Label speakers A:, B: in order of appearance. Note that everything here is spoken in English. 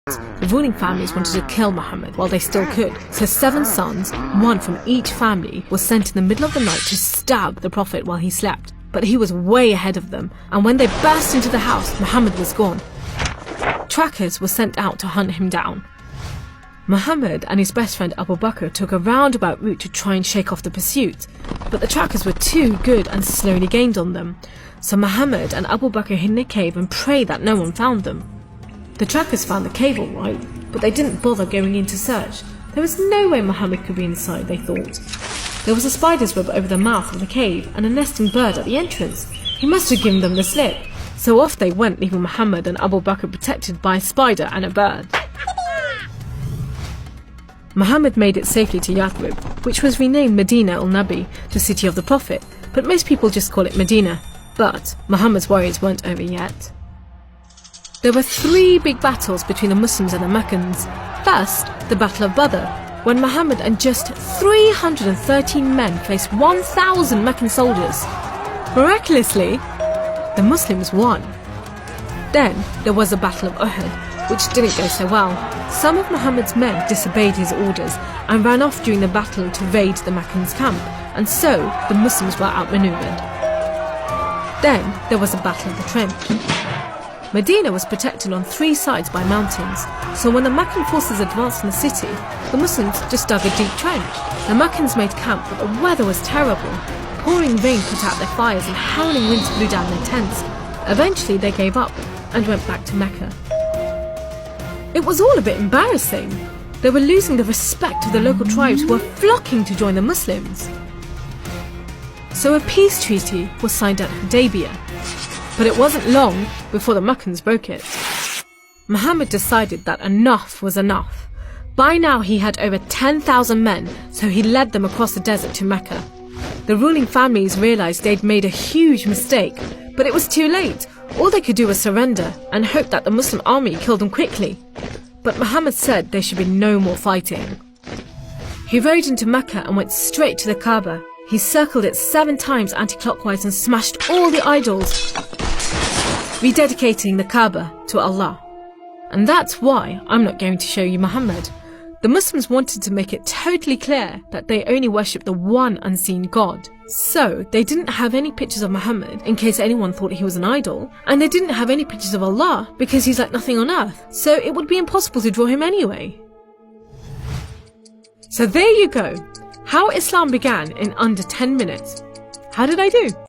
A: The ruling families wanted to kill Muhammad while they still could, so 7 sons, one from each family, were sent in the middle of the night to stab the Prophet while he slept. But he was way ahead of them, and when they burst into the house, Muhammad was gone. Trackers were sent out to hunt him down. Muhammad and his best friend Abu Bakr took a roundabout route to try and shake off the pursuit, but the trackers were too good and slowly gained on them. So Muhammad and Abu Bakr hid in a cave and prayed that no one found them. The trackers found the cave all right, but they didn't bother going in to search. There was no way Muhammad could be inside, they thought. There was a spider's web over the mouth of the cave and a nesting bird at the entrance. He must have given them the slip. So off they went, leaving Muhammad and Abu Bakr protected by a spider and a bird. Muhammad made it safely to Yathrib, which was renamed Medina al-Nabi, the city of the Prophet, but most people just call it Medina. But Muhammad's worries weren't over yet. There were 3 big battles between the Muslims and the Meccans. First, the Battle of Badr, when Muhammad and just 313 men faced 1,000 Meccan soldiers. Miraculously, the Muslims won. Then there was the Battle of Uhud, which didn't go so well. Some of Muhammad's men disobeyed his orders and ran off during the battle to raid the Meccans' camp, and so the Muslims were outmaneuvered. Then there was the Battle of the Trench. Medina was protected on 3 sides by mountains, so when the Meccan forces advanced in the city, the Muslims just dug a deep trench. The Meccans made camp, but the weather was terrible. Pouring rain put out their fires and howling winds blew down their tents. Eventually they gave up and went back to Mecca. It was all a bit embarrassing. They were losing the respect of the local tribes who were flocking to join the Muslims. So a peace treaty was signed at Hudaybiyah. But it wasn't long before the Meccans broke it. Muhammad decided that enough was enough. By now he had over 10,000 men, so he led them across the desert to Mecca. The ruling families realized they'd made a huge mistake, but it was too late. All they could do was surrender and hope that the Muslim army killed them quickly. But Muhammad said there should be no more fighting. He rode into Mecca and went straight to the Kaaba. He circled it 7 times anti-clockwise and smashed all the idols, rededicating the Kaaba to Allah. And that's why I'm not going to show you Muhammad. The Muslims wanted to make it totally clear that they only worship the one unseen God. So they didn't have any pictures of Muhammad in case anyone thought he was an idol, and they didn't have any pictures of Allah because he's like nothing on earth, so it would be impossible to draw him anyway. So there you go. How Islam began in under 10 minutes. How did I do?